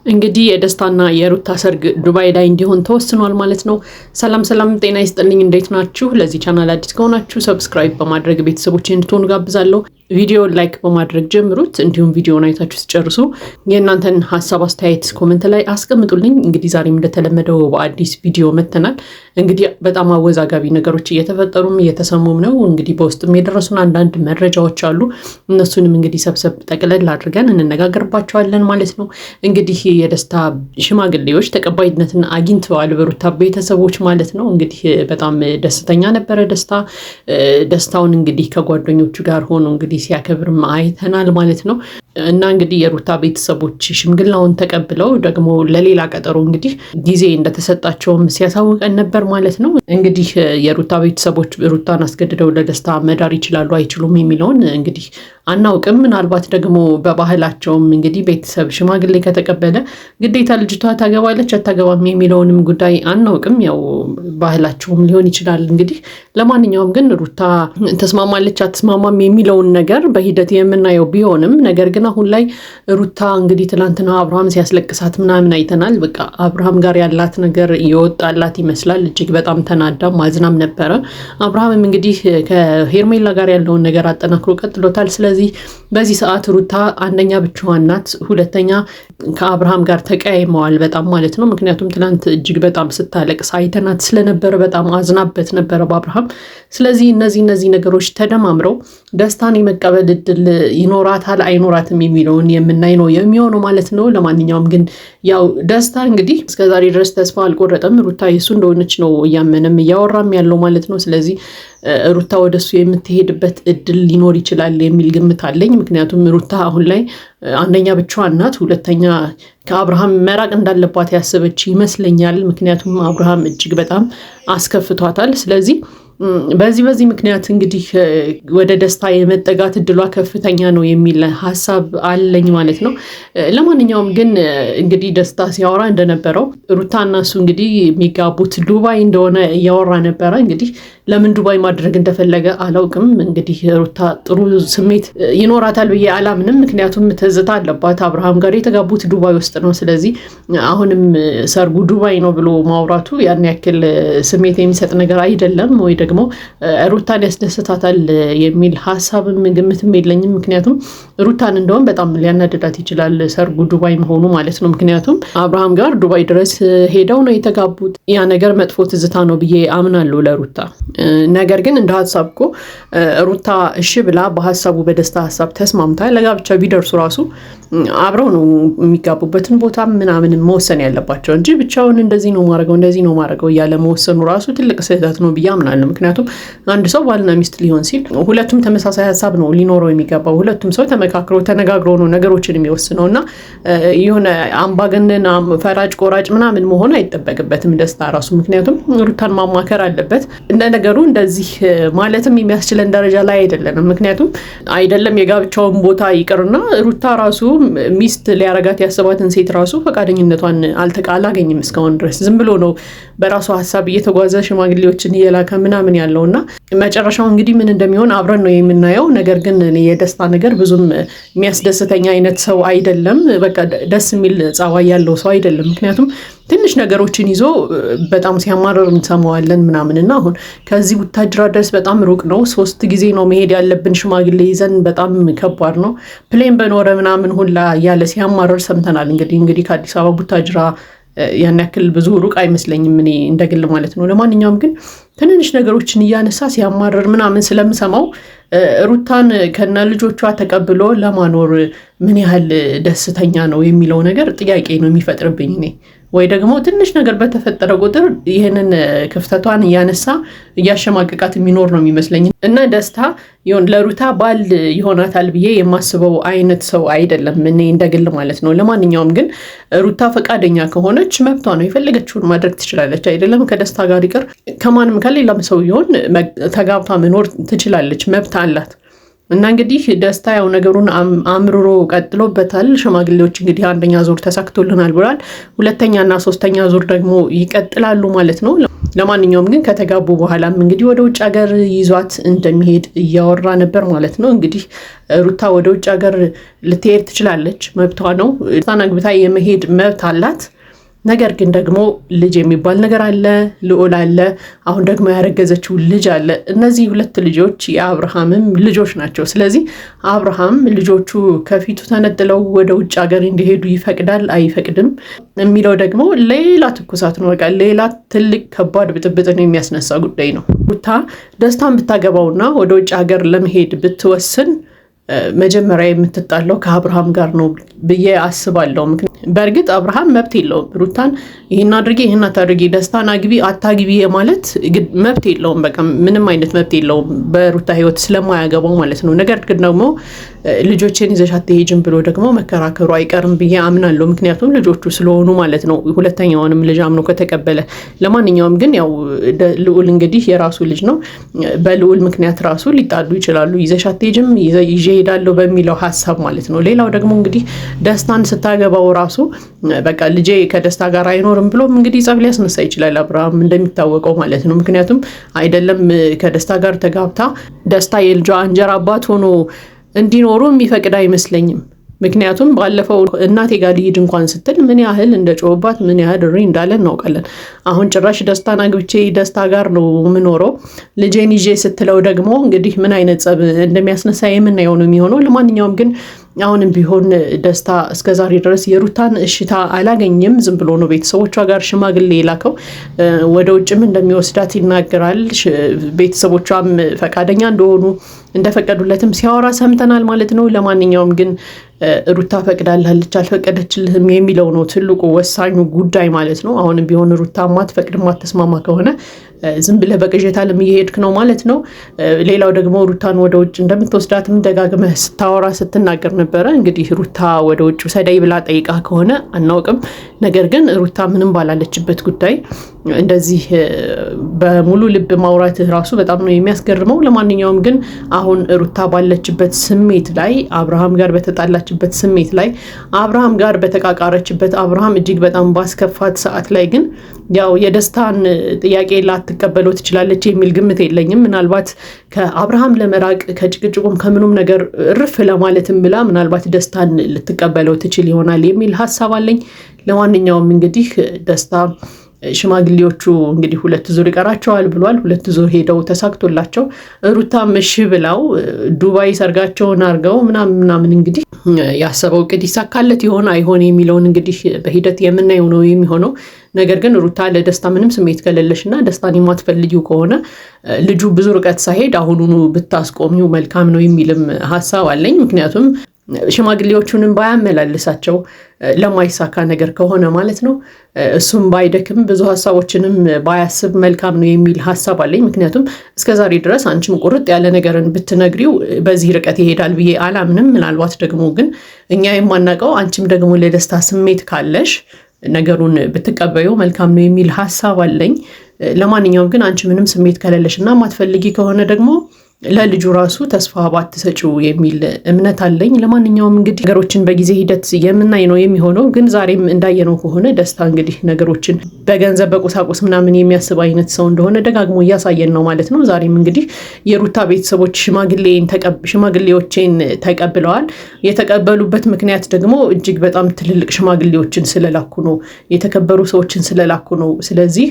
እንግዲህ የደስታና የሩታ ሰርግ ዱባይ ላይ እንዲሆን ተወስኗል ማለት ነው። ሰላም ጤና ይስጥልኝ፣ እንዴት ናችሁ? ለዚህ ቻናል አዲስ ከሆናችሁ ሰብስክራይብ በማድረግ ቤተሰቦቼ እንድትሆኑ ጋብዛለሁ። ቪዲዮ ላይክ በማድረግ ጀምሩት። እንዲሁም ቪዲዮውን አይታችሁ ሲጨርሱ የእናንተን ሀሳብ አስተያየት ኮሜንት ላይ አስቀምጡልኝ። እንግዲህ ዛሬም እንደተለመደው በአዲስ ቪዲዮ መተናል። እንግዲህ በጣም አወዛጋቢ ነገሮች እየተፈጠሩም እየተሰሙም ነው። እንግዲህ በውስጥም የደረሱን አንዳንድ መረጃዎች አሉ። እነሱንም እንግዲህ ሰብሰብ ጠቅለል አድርገን እንነጋገርባቸዋለን ማለት ነው። እንግዲህ የደስታ ሽማግሌዎች ተቀባይነትን አግኝተዋል፣ በሩታ ቤተሰቦች ማለት ነው። እንግዲህ በጣም ደስተኛ ነበረ ደስታውን እንግዲህ ከጓደኞቹ ጋር ሆኖ እንግዲህ ሲያከብርም አይተናል ማለት ነው። እና እንግዲህ የሩታ ቤተሰቦች ሽምግልናውን ተቀብለው ደግሞ ለሌላ ቀጠሮ እንግዲህ ጊዜ እንደተሰጣቸውም ሲያሳውቀን ነበር ማለት ነው። እንግዲህ የሩታ ቤተሰቦች ሩታን አስገድደው ለደስታ መዳር ይችላሉ አይችሉም የሚለውን እንግዲህ አናውቅም። ምናልባት ደግሞ በባህላቸውም እንግዲህ ቤተሰብ ሽማግሌ ከተቀበለ ግዴታ ልጅቷ ታገባለች አታገባም የሚለውንም ጉዳይ አናውቅም። ያው ባህላቸውም ሊሆን ይችላል። እንግዲህ ለማንኛውም ግን ሩታ ተስማማለች አትስማማም የሚለውን ነገር በሂደት የምናየው ቢሆንም ነገር ግን አሁን ላይ ሩታ እንግዲህ ትናንትና አብርሃም ሲያስለቅሳት ምናምን አይተናል። በቃ አብርሃም ጋር ያላት ነገር የወጣላት ይመስላል። እጅግ በጣም ተናዳም ማዝናም ነበረ። አብርሃምም እንግዲህ ከሄርሜላ ጋር ያለውን ነገር አጠናክሮ ቀጥሎታል። ስለዚህ በዚህ ሰዓት ሩታ አንደኛ ብቻዋን ናት፣ ሁለተኛ ከአብርሃም ጋር ተቀያይመዋል በጣም ማለት ነው። ምክንያቱም ትናንት እጅግ በጣም ስታለቅስ አይተናት ስለነበረ በጣም አዝናበት ነበረ በአብርሃም። ስለዚህ እነዚህ ነገሮች ተደማምረው ደስታን የመቀበል እድል ይኖራታል አይኖራትም የሚለውን የምናይ ነው የሚሆነው ማለት ነው። ለማንኛውም ግን ያው ደስታ እንግዲህ እስከዛሬ ድረስ ተስፋ አልቆረጠም። ሩታ የሱ እንደሆነች ነው እያመነም እያወራም ያለው ማለት ነው። ስለዚህ ሩታ ወደሱ የምትሄድበት እድል ሊኖር ይችላል የሚል ግምት አለኝ። ምክንያቱም ሩታ አሁን ላይ አንደኛ ብቻዋን ናት፣ ሁለተኛ ከአብርሃም መራቅ እንዳለባት ያሰበች ይመስለኛል። ምክንያቱም አብርሃም እጅግ በጣም አስከፍቷታል። ስለዚህ በዚህ ምክንያት እንግዲህ ወደ ደስታ የመጠጋት እድሏ ከፍተኛ ነው የሚል ሀሳብ አለኝ ማለት ነው። ለማንኛውም ግን እንግዲህ ደስታ ሲያወራ እንደነበረው ሩታና እሱ እንግዲህ የሚጋቡት ዱባይ እንደሆነ እያወራ ነበረ። እንግዲህ ለምን ዱባይ ማድረግ እንደፈለገ አላውቅም። እንግዲህ ሩታ ጥሩ ስሜት ይኖራታል ብዬ አላምንም። ምክንያቱም ትዝታ አለባት። አብርሃም ጋር የተጋቡት ዱባይ ውስጥ ነው። ስለዚህ አሁንም ሰርጉ ዱባይ ነው ብሎ ማውራቱ ያን ያክል ስሜት የሚሰጥ ነገር አይደለም ወይ ደግሞ ሩታን ያስደስታታል የሚል ሀሳብም ግምትም የለኝም። ምክንያቱም ሩታን እንደውም በጣም ሊያናድዳት ይችላል ሰርጉ ዱባይ መሆኑ ማለት ነው። ምክንያቱም አብርሃም ጋር ዱባይ ድረስ ሄደው ነው የተጋቡት። ያ ነገር መጥፎ ትዝታ ነው ብዬ አምናለሁ ለሩታ። ነገር ግን እንደ ሀሳብ እኮ ሩታ እሺ ብላ በሀሳቡ በደስታ ሀሳብ ተስማምታ ለጋብቻ ቢደርሱ ራሱ አብረው ነው የሚጋቡበትን ቦታ ምናምን መወሰን ያለባቸው እንጂ ብቻውን እንደዚህ ነው ማድረገው እያለ መወሰኑ ራሱ ትልቅ ስህተት ነው ብዬ አምናለሁ። ምክንያቱም አንድ ሰው ባልና ሚስት ሊሆን ሲል ሁለቱም ተመሳሳይ ሀሳብ ነው ሊኖረው የሚገባው። ሁለቱም ሰው ተመካክረው ተነጋግረው ነው ነገሮችን የሚወስነው እና የሆነ አምባገነን ፈራጭ ቆራጭ ምናምን መሆን አይጠበቅበትም ደስታ ራሱ። ምክንያቱም ሩታን ማማከር አለበት። እንደ ነገሩ እንደዚህ ማለትም የሚያስችለን ደረጃ ላይ አይደለንም። ምክንያቱም አይደለም የጋብቻውን ቦታ ይቅርና ሩታ ራሱ ሚስት ሊያረጋት ያሰባትን ሴት ራሱ ፈቃደኝነቷን አላገኝም እስካሁን ድረስ። ዝም ብሎ ነው በራሱ ሀሳብ እየተጓዘ ሽማግሌዎችን እየላከ ምናምን ያለውና መጨረሻው እንግዲህ ምን እንደሚሆን አብረን ነው የምናየው። ነገር ግን የደስታ ነገር ብዙም የሚያስደስተኛ አይነት ሰው አይደለም። በቃ ደስ የሚል ጸባይ ያለው ሰው አይደለም። ምክንያቱም ትንሽ ነገሮችን ይዞ በጣም ሲያማረር እንሰማዋለን ምናምን እና አሁን ከዚህ ቡታጅራ ድረስ በጣም ሩቅ ነው። 3 ጊዜ ነው መሄድ ያለብን ሽማግሌ ይዘን፣ በጣም ከባድ ነው። ፕሌን በኖረ ምናምን ሁላ እያለ ሲያማረር ሰምተናል። እንግዲህ ከአዲስ አበባ ቡታጅራ ያን ያክል ብዙ ሩቅ አይመስለኝም እኔ እንደግል ማለት ነው። ለማንኛውም ግን ትንንሽ ነገሮችን እያነሳ ሲያማረር ምናምን ስለምሰማው ሩታን ከነ ልጆቿ ተቀብሎ ለማኖር ምን ያህል ደስተኛ ነው የሚለው ነገር ጥያቄ ነው የሚፈጥርብኝ እኔ። ወይ ደግሞ ትንሽ ነገር በተፈጠረ ቁጥር ይህንን ክፍተቷን እያነሳ እያሸማቀቃት የሚኖር ነው የሚመስለኝ እና ደስታ ለሩታ ባል ይሆናታል ብዬ የማስበው አይነት ሰው አይደለም እኔ እንደግል ማለት ነው። ለማንኛውም ግን ሩታ ፈቃደኛ ከሆነች መብቷ ነው፣ የፈለገችውን ማድረግ ትችላለች። አይደለም ከደስታ ጋር ይቅር ከማንም ከሌላም ሰው ይሆን ተጋብታ መኖር ትችላለች፣ መብት አላት። እና እንግዲህ ደስታ ያው ነገሩን አምርሮ ቀጥሎበታል። ሽማግሌዎች እንግዲህ አንደኛ ዙር ተሳክቶልናል ብሏል። ሁለተኛና ሶስተኛ ዙር ደግሞ ይቀጥላሉ ማለት ነው። ለማንኛውም ግን ከተጋቡ በኋላም እንግዲህ ወደ ውጭ ሀገር ይዟት እንደሚሄድ እያወራ ነበር ማለት ነው። እንግዲህ ሩታ ወደ ውጭ ሀገር ልትሄድ ትችላለች፣ መብቷ ነው። እሷን አግብታ የመሄድ መብት አላት። ነገር ግን ደግሞ ልጅ የሚባል ነገር አለ፣ ልዑል አለ፣ አሁን ደግሞ ያረገዘችው ልጅ አለ። እነዚህ ሁለት ልጆች የአብርሃምም ልጆች ናቸው። ስለዚህ አብርሃም ልጆቹ ከፊቱ ተነጥለው ወደ ውጭ ሀገር እንዲሄዱ ይፈቅዳል አይፈቅድም የሚለው ደግሞ ሌላ ትኩሳት ነው። በቃ ሌላ ትልቅ ከባድ ብጥብጥን የሚያስነሳ ጉዳይ ነው። ሩታ ደስታን ብታገባውና ወደ ውጭ ሀገር ለመሄድ ብትወስን መጀመሪያ የምትጣለው ከአብርሃም ጋር ነው ብዬ አስባለሁ። በእርግጥ አብርሃም መብት የለውም ሩታን ይህን አድርጊ ይህን አታድርጊ፣ ደስታን አግቢ አታግቢ የማለት መብት የለውም። በቃ ምንም አይነት መብት የለውም በሩታ ህይወት ስለማያገባው ማለት ነው። ነገር ግን ደግሞ ልጆችን ይዘሽ አትሄጂም ብሎ ደግሞ መከራከሩ አይቀርም ብዬ አምናለሁ። ምክንያቱም ልጆቹ ስለሆኑ ማለት ነው። ሁለተኛውንም ልጅ አምኖ ከተቀበለ። ለማንኛውም ግን ያው ልዑል እንግዲህ የራሱ ልጅ ነው። በልዑል ምክንያት ራሱ ሊጣሉ ይችላሉ። ይዘሽ አትሄጂም ይዤ እሄዳለሁ በሚለው ሀሳብ ማለት ነው። ሌላው ደግሞ እንግዲህ ደስታን ስታገባው ራሱ በቃ ልጄ ከደስታ ጋር አይኖርም ብሎም እንግዲህ ጸብ ሊያስነሳ ይችላል አብርሃም እንደሚታወቀው ማለት ነው። ምክንያቱም አይደለም ከደስታ ጋር ተጋብታ ደስታ የልጇ እንጀራ አባት ሆኖ እንዲኖሩ የሚፈቅድ አይመስለኝም። ምክንያቱም ባለፈው እናቴ ጋር ልሂድ እንኳን ስትል ምን ያህል እንደጮህባት ምን ያህል እሪ እንዳለ እናውቃለን። አሁን ጭራሽ ደስታን አግብቼ ደስታ ጋር ነው የምኖረው ልጄን ይዤ ስትለው ደግሞ እንግዲህ ምን አይነት ጸብ እንደሚያስነሳ የምናየው ነው የሚሆነው። ለማንኛውም ግን አሁንም ቢሆን ደስታ እስከዛሬ ድረስ የሩታን እሽታ አላገኘም። ዝም ብሎ ነው ቤተሰቦቿ ጋር ሽማግሌ የላከው። ወደ ውጭም እንደሚወስዳት ይናገራል። ቤተሰቦቿም ፈቃደኛ እንደሆኑ እንደፈቀዱለትም ሲያወራ ሰምተናል ማለት ነው። ለማንኛውም ግን ሩታ ፈቅዳልሃለች አልፈቀደችልህም የሚለው ነው ትልቁ ወሳኙ ጉዳይ ማለት ነው። አሁንም ቢሆን ሩታ ማትፈቅድ ማትስማማ ከሆነ ዝም ብለህ በቅዠት ዓለም እየሄድክ ነው ማለት ነው። ሌላው ደግሞ ሩታን ወደ ውጭ እንደምትወስዳትም ደጋግመህ ስታወራ ስትናገር ነበረ። እንግዲህ ሩታ ወደ ውጭ ሰዳይ ብላ ጠይቃ ከሆነ አናውቅም። ነገር ግን ሩታ ምንም ባላለችበት ጉዳይ እንደዚህ በሙሉ ልብ ማውራት ራሱ በጣም ነው የሚያስገርመው። ለማንኛውም ግን አሁን ሩታ ባለችበት ስሜት ላይ አብርሃም ጋር በተጣላችበት ስሜት ላይ አብርሃም ጋር በተቃቃረችበት አብርሃም እጅግ በጣም ባስከፋት ሰዓት ላይ ግን ያው የደስታን ጥያቄ ላትቀበለው ትችላለች የሚል ግምት የለኝም። ምናልባት ከአብርሃም ለመራቅ ከጭቅጭቁም ከምኑም ነገር እርፍ ለማለትም ብላ ምናልባት ደስታን ልትቀበለው ትችል ይሆናል የሚል ሀሳብ አለኝ። ለማንኛውም እንግዲህ ደስታ ሽማግሌዎቹ እንግዲህ 2 ዙር ይቀራቸዋል ብሏል። 2 ዙር ሄደው ተሳክቶላቸው ሩታም እሺ ብላው ዱባይ ሰርጋቸውን አርገው ምናምን እንግዲህ ያሰበው እቅድ ይሳካለት ይሆን አይሆን የሚለውን እንግዲህ በሂደት የምናየው ነው የሚሆነው። ነገር ግን ሩታ ለደስታ ምንም ስሜት ከሌለሽና ደስታን የማትፈልጊው ከሆነ ልጁ ብዙ ርቀት ሳይሄድ አሁኑኑ ብታስቆሚው መልካም ነው የሚልም ሀሳብ አለኝ። ምክንያቱም ሽማግሌዎቹንም ባያመላልሳቸው ለማይሳካ ነገር ከሆነ ማለት ነው። እሱም ባይደክም ብዙ ሀሳቦችንም ባያስብ መልካም ነው የሚል ሀሳብ አለኝ። ምክንያቱም እስከዛሬ ድረስ አንቺም ቁርጥ ያለ ነገርን ብትነግሪው በዚህ ርቀት ይሄዳል ብዬ አላምንም። ምናልባት ደግሞ ግን እኛ የማናውቀው አንቺም ደግሞ ለደስታ ስሜት ካለሽ ነገሩን ብትቀበዩ መልካም ነው የሚል ሀሳብ አለኝ። ለማንኛውም ግን አንቺ ምንም ስሜት ከሌለሽ እና ማትፈልጊ ከሆነ ደግሞ ለልጁ ራሱ ተስፋ ባትሰጪው የሚል እምነት አለኝ። ለማንኛውም እንግዲህ ነገሮችን በጊዜ ሂደት የምናይ ነው የሚሆነው። ግን ዛሬም እንዳየነው ከሆነ ደስታ እንግዲህ ነገሮችን በገንዘብ በቁሳቁስ ምናምን የሚያስብ አይነት ሰው እንደሆነ ደጋግሞ እያሳየን ነው ማለት ነው። ዛሬም እንግዲህ የሩታ ቤተሰቦች ሽማግሌዎችን ተቀብለዋል። የተቀበሉበት ምክንያት ደግሞ እጅግ በጣም ትልልቅ ሽማግሌዎችን ስለላኩ ነው፣ የተከበሩ ሰዎችን ስለላኩ ነው። ስለዚህ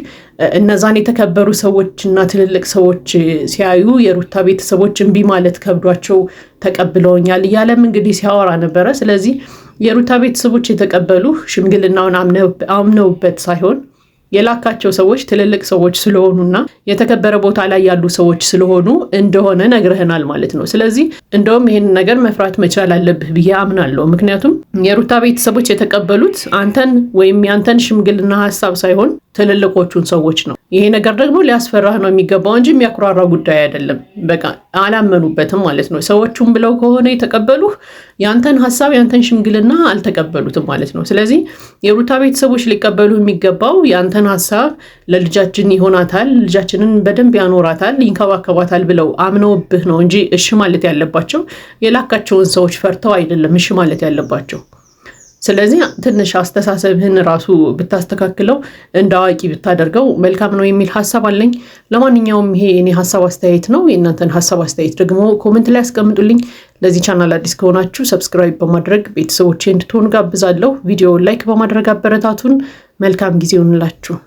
እነዛን የተከበሩ ሰዎችና ትልልቅ ሰዎች ሲያዩ የሩታ ቤተሰቦች እምቢ ማለት ከብዷቸው ተቀብለውኛል እያለም እንግዲህ ሲያወራ ነበረ። ስለዚህ የሩታ ቤተሰቦች የተቀበሉ ሽምግልናውን አምነውበት ሳይሆን የላካቸው ሰዎች ትልልቅ ሰዎች ስለሆኑና የተከበረ ቦታ ላይ ያሉ ሰዎች ስለሆኑ እንደሆነ ነግረህናል ማለት ነው። ስለዚህ እንደውም ይህን ነገር መፍራት መቻል አለብህ ብዬ አምናለሁ። ምክንያቱም የሩታ ቤተሰቦች የተቀበሉት አንተን ወይም ያንተን ሽምግልና ሀሳብ ሳይሆን ትልልቆቹን ሰዎች ነው። ይሄ ነገር ደግሞ ሊያስፈራህ ነው የሚገባው እንጂ የሚያኩራራ ጉዳይ አይደለም። በቃ አላመኑበትም ማለት ነው። ሰዎቹም ብለው ከሆነ የተቀበሉህ ያንተን ሀሳብ ያንተን ሽምግልና አልተቀበሉትም ማለት ነው። ስለዚህ የሩታ ቤተሰቦች ሊቀበሉ የሚገባው ያንተን ያንተን ሐሳብ ለልጃችን ይሆናታል፣ ልጃችንን በደንብ ያኖራታል፣ ይንከባከባታል ብለው አምነውብህ ነው እንጂ እሺ ማለት ያለባቸው የላካቸውን ሰዎች ፈርተው አይደለም እሺ ማለት ያለባቸው። ስለዚህ ትንሽ አስተሳሰብህን ራሱ ብታስተካክለው እንደ አዋቂ ብታደርገው መልካም ነው የሚል ሐሳብ አለኝ። ለማንኛውም ይሄ እኔ ሐሳብ አስተያየት ነው። የእናንተን ሐሳብ አስተያየት ደግሞ ኮሜንት ላይ አስቀምጡልኝ። ለዚህ ቻናል አዲስ ከሆናችሁ ሰብስክራይብ በማድረግ ቤተሰቦቼ እንድትሆኑ ጋብዛለሁ። ቪዲዮውን ላይክ በማድረግ አበረታቱን። መልካም ጊዜ ይሁንላችሁ።